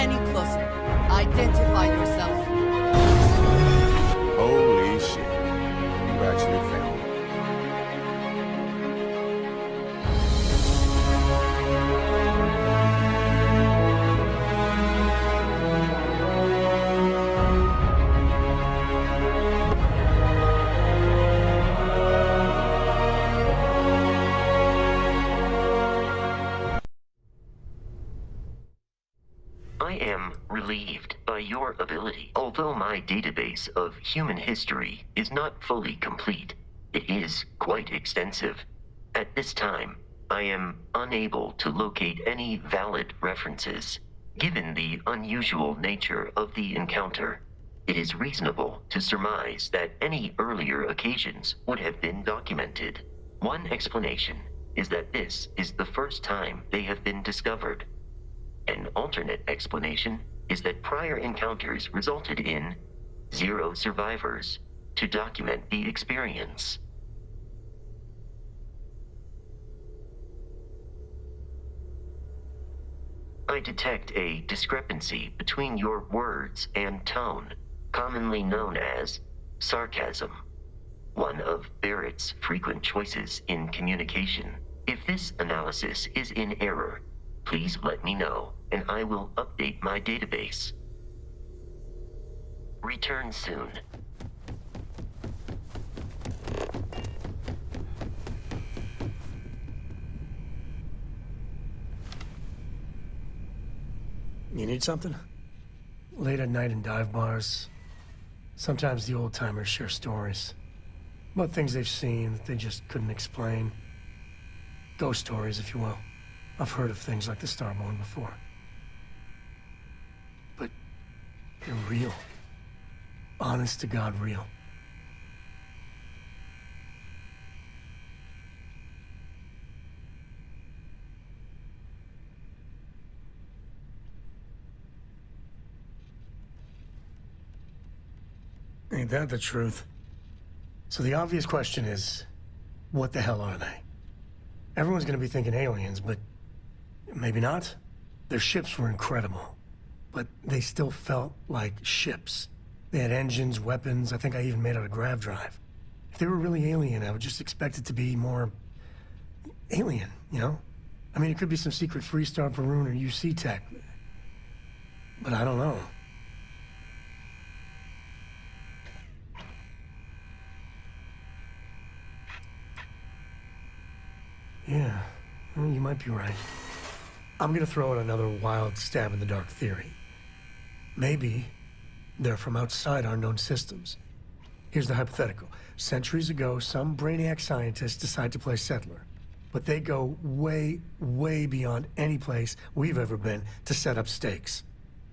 any closer. Identify yourself. Holy shit. You actually found me. I am relieved by your ability. Although my database of human history is not fully complete, it is quite extensive. At this time, I am unable to locate any valid references. Given the unusual nature of the encounter, it is reasonable to surmise that any earlier occasions would have been documented. One explanation is that this is the first time they have been discovered. An alternate explanation is that prior encounters resulted in 0 survivors to document the experience. I detect a discrepancy between your words and tone, commonly known as sarcasm, one of Barrett's frequent choices in communication. If this analysis is in error, please let me know, and I will update my database. Return soon. You need something? Late at night in dive bars, sometimes the old-timers share stories about things they've seen that they just couldn't explain. Ghost stories, if you will. I've heard of things like the Starborn before. But they're real. Honest to God real. Ain't that the truth? So the obvious question is, what the hell are they? Everyone's gonna be thinking aliens, but maybe not. Their ships were incredible, but they still felt like ships. They had engines, weapons, I think I even made out a grav drive. If they were really alien, I would just expect it to be more alien, you know? I mean, it could be some secret Freestar Varun or UC tech, but I don't know. Yeah, well, you might be right. I'm gonna throw out another wild stab in the dark theory. Maybe they're from outside our known systems. Here's the hypothetical. Centuries ago, some brainiac scientists decide to play settler. But they go way, way beyond any place we've ever been to set up stakes.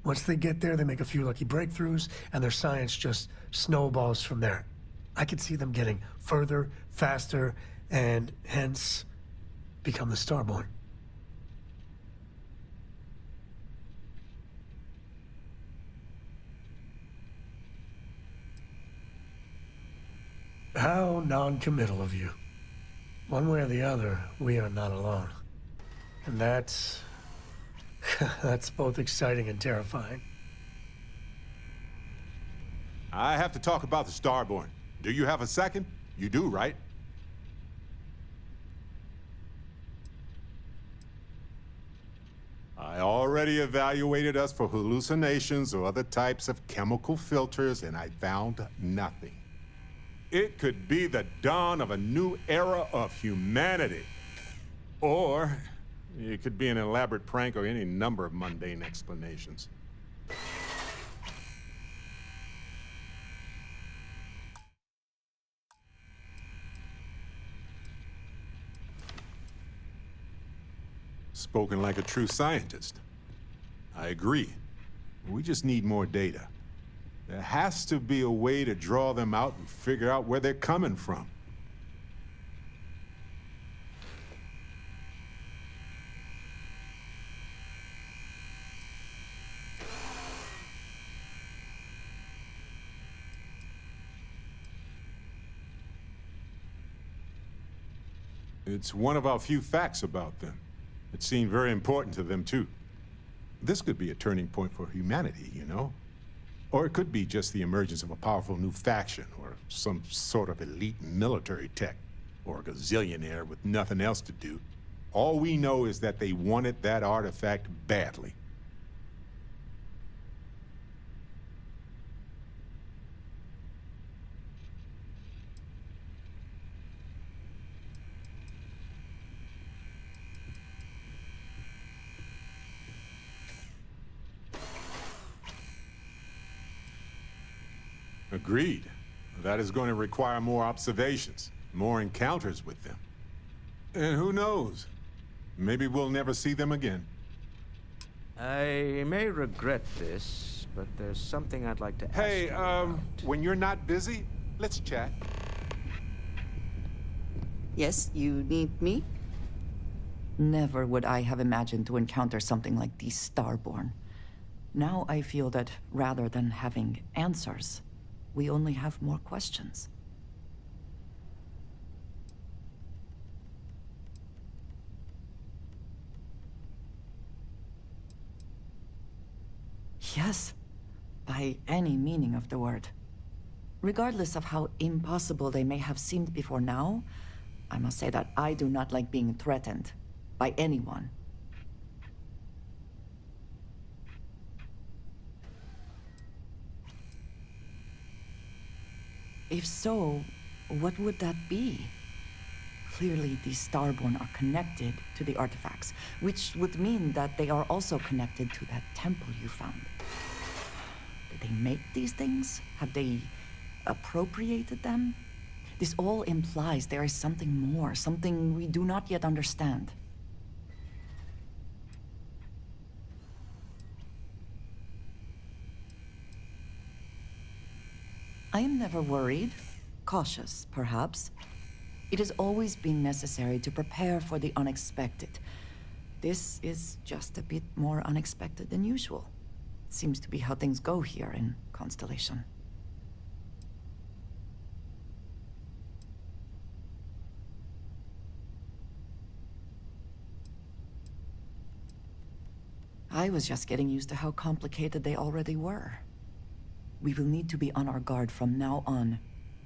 Once they get there, they make a few lucky breakthroughs, and their science just snowballs from there. I could see them getting further, faster, and hence become the Starborn. How non-committal of you. One way or the other, we are not alone. And that's... that's both exciting and terrifying. I have to talk about the Starborn. Do you have a second? You do, right? I already evaluated us for hallucinations or other types of chemical filters, and I found nothing. It could be the dawn of a new era of humanity. Or it could be an elaborate prank or any number of mundane explanations. Spoken like a true scientist. I agree. We just need more data. There has to be a way to draw them out and figure out where they're coming from. It's one of our few facts about them. It seemed very important to them, too. This could be a turning point for humanity, you know? Or it could be just the emergence of a powerful new faction, or some sort of elite military tech, or a gazillionaire with nothing else to do. All we know is that they wanted that artifact badly. Agreed. That is going to require more observations, more encounters with them. And who knows? Maybe we'll never see them again. I may regret this, but there's something I'd like to ask Hey, you about. when you're not busy, let's chat. Yes, you need me? Never would I have imagined to encounter something like these Starborn. Now I feel that rather than having answers, we only have more questions. Yes, by any meaning of the word. Regardless of how impossible they may have seemed before now, I must say that I do not like being threatened by anyone. If so, what would that be? Clearly, these Starborn are connected to the artifacts, which would mean that they are also connected to that temple you found. Did they make these things? Have they appropriated them? This all implies there is something more, something we do not yet understand. I am never worried. Cautious, perhaps. It has always been necessary to prepare for the unexpected. This is just a bit more unexpected than usual. It seems to be how things go here in Constellation. I was just getting used to how complicated they already were. We will need to be on our guard from now on.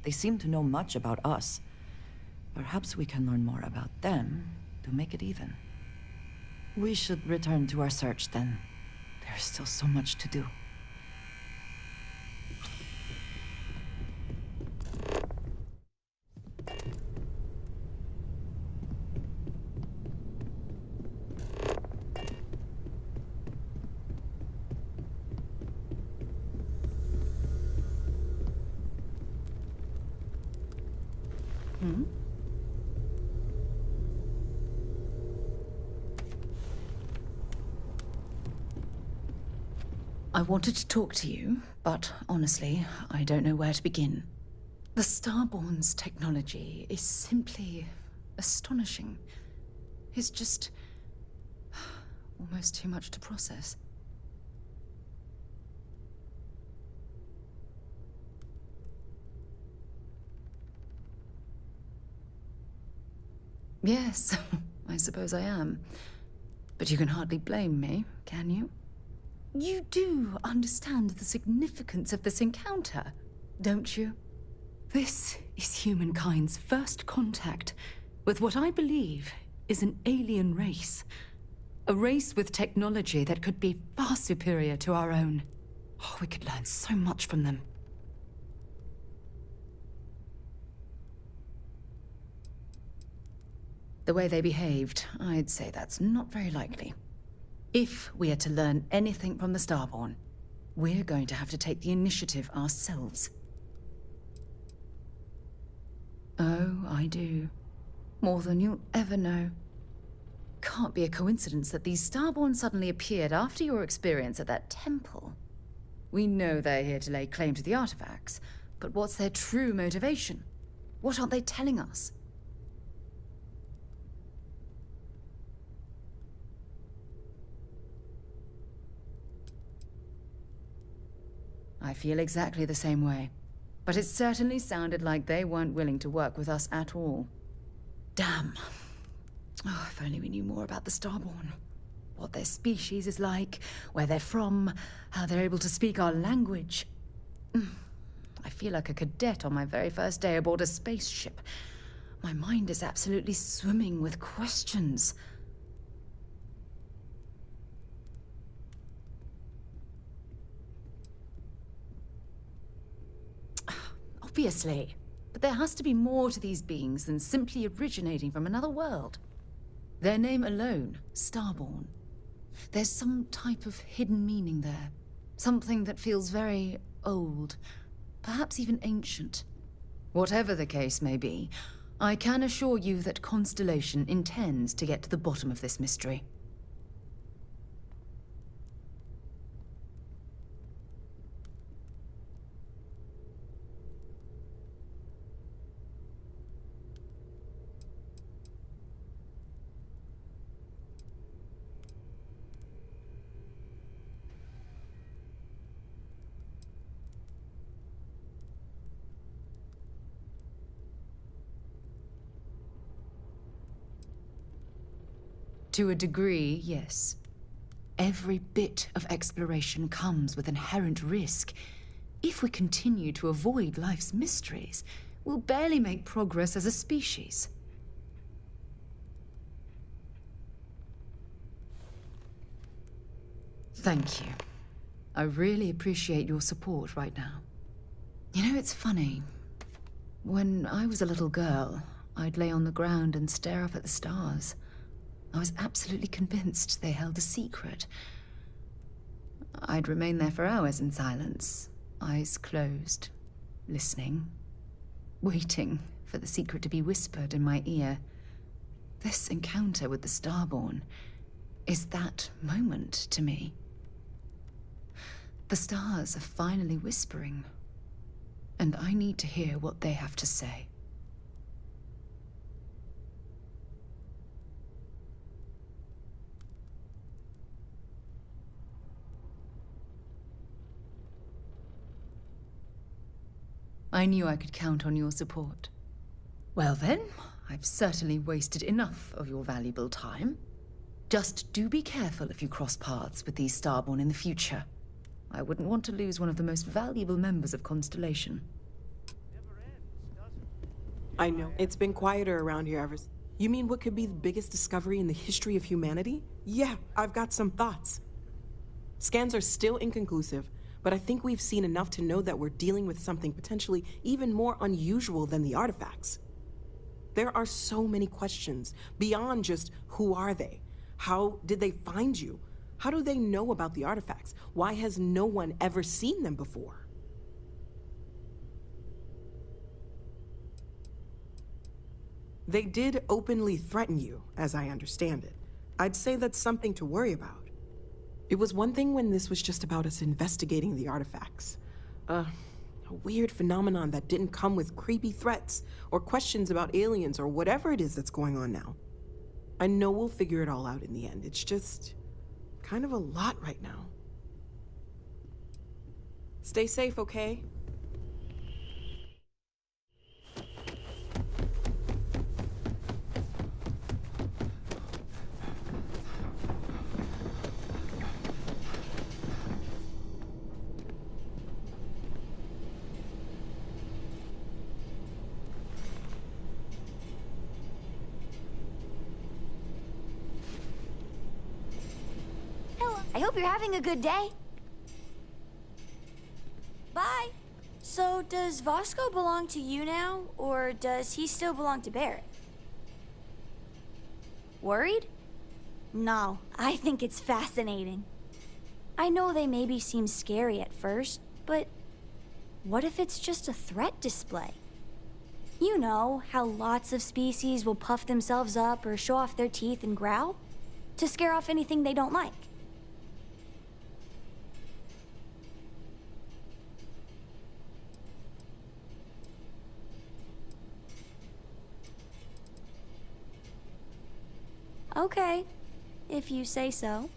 They seem to know much about us. Perhaps we can learn more about them to make it even. We should return to our search then. There's still so much to do. I wanted to talk to you, but honestly, I don't know where to begin. The Starborn's technology is simply astonishing. It's just almost too much to process. Yes, I suppose I am. But you can hardly blame me, can you? You do understand the significance of this encounter, don't you? This is humankind's first contact with what I believe is an alien race. A race with technology that could be far superior to our own. Oh, we could learn so much from them. The way they behaved, I'd say that's not very likely. If we are to learn anything from the Starborn, we're going to have to take the initiative ourselves. Oh, I do. More than you'll ever know. Can't be a coincidence that these Starborn suddenly appeared after your experience at that temple. We know they're here to lay claim to the artifacts, but what's their true motivation? What aren't they telling us? I feel exactly the same way. But it certainly sounded like they weren't willing to work with us at all. Damn. Oh, if only we knew more about the Starborn. what their species is like, where they're from, how they're able to speak our language. I feel like a cadet on my very first day aboard a spaceship. My mind is absolutely swimming with questions. Obviously. But there has to be more to these beings than simply originating from another world. Their name alone, Starborn. There's some type of hidden meaning there. Something that feels very old, perhaps even ancient. Whatever the case may be, I can assure you that Constellation intends to get to the bottom of this mystery. To a degree, yes. Every bit of exploration comes with inherent risk. If we continue to avoid life's mysteries, we'll barely make progress as a species. Thank you. I really appreciate your support right now. You know, it's funny. When I was a little girl, I'd lay on the ground and stare up at the stars. I was absolutely convinced they held a secret. I'd remain there for hours in silence, eyes closed, listening, waiting for the secret to be whispered in my ear. This encounter with the Starborn is that moment to me. The stars are finally whispering, and I need to hear what they have to say. I knew I could count on your support. Well then, I've certainly wasted enough of your valuable time. Just do be careful if you cross paths with these Starborn in the future. I wouldn't want to lose one of the most valuable members of Constellation. I know. It's been quieter around here ever. You mean what could be the biggest discovery in the history of humanity? Yeah, I've got some thoughts. Scans are still inconclusive, but I think we've seen enough to know that we're dealing with something potentially even more unusual than the artifacts. There are so many questions beyond just who are they? How did they find you? How do they know about the artifacts? Why has no one ever seen them before? They did openly threaten you, as I understand it. I'd say that's something to worry about. It was one thing when this was just about us investigating the artifacts. A weird phenomenon that didn't come with creepy threats or questions about aliens or whatever it is that's going on now. I know we'll figure it all out in the end. It's just kind of a lot right now. Stay safe, okay? I hope you're having a good day. Bye. So, does Vasco belong to you now, or does he still belong to Barrett? Worried? No, I think it's fascinating. I know they maybe seem scary at first, but what if it's just a threat display? You know, how lots of species will puff themselves up or show off their teeth and growl to scare off anything they don't like. Okay, if you say so.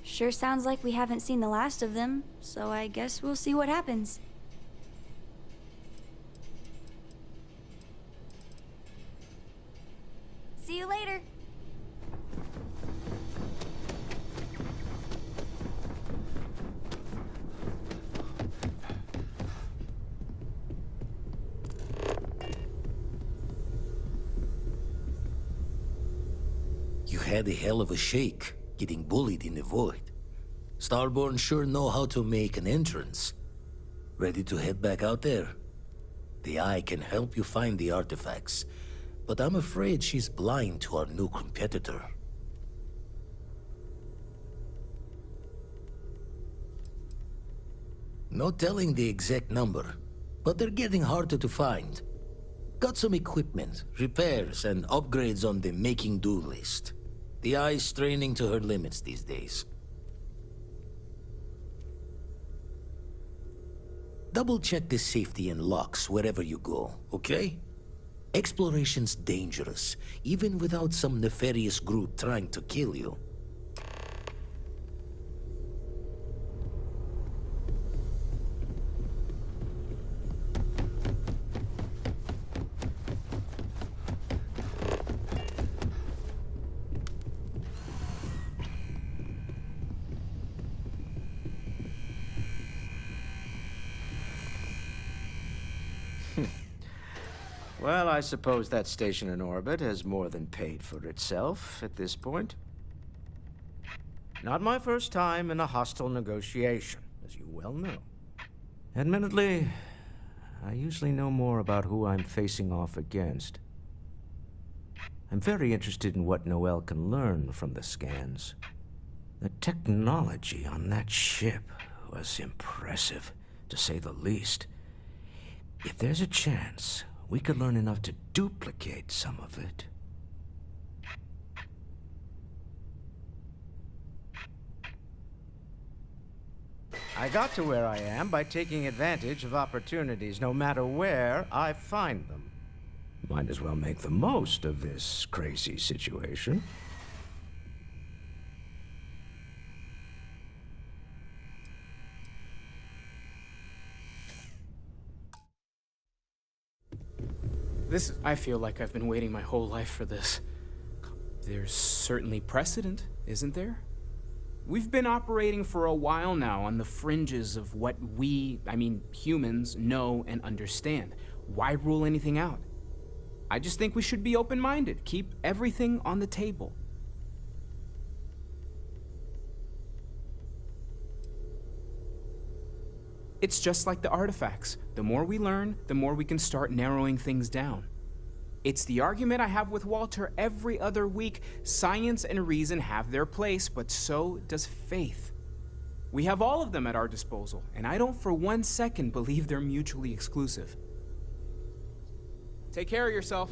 Sure sounds like we haven't seen the last of them, so I guess we'll see what happens. See you later. had a hell of a shake, getting bullied in the void. Starborn sure know how to make an entrance. Ready to head back out there? The Eye can help you find the artifacts, but I'm afraid she's blind to our new competitor. No telling the exact number, but they're getting harder to find. Got some equipment, repairs, and upgrades on the making do list. The Eye's straining to her limits these days. Double-check the safety and locks wherever you go, okay? Exploration's dangerous, even without some nefarious group trying to kill you. Well, I suppose that station in orbit has more than paid for itself at this point. Not my first time in a hostile negotiation, as you well know. Admittedly, I usually know more about who I'm facing off against. I'm very interested in what Noel can learn from the scans. The technology on that ship was impressive, to say the least. If there's a chance, we could learn enough to duplicate some of it. I got to where I am by taking advantage of opportunities, no matter where I find them. Might as well make the most of this crazy situation. I feel like I've been waiting my whole life for this. There's certainly precedent, isn't there? We've been operating for a while now on the fringes of what humans, know and understand. Why rule anything out? I just think we should be open-minded, keep everything on the table. It's just like the artifacts. The more we learn, the more we can start narrowing things down. It's the argument I have with Walter every other week. Science and reason have their place, but so does faith. We have all of them at our disposal, and I don't for 1 second believe they're mutually exclusive. Take care of yourself.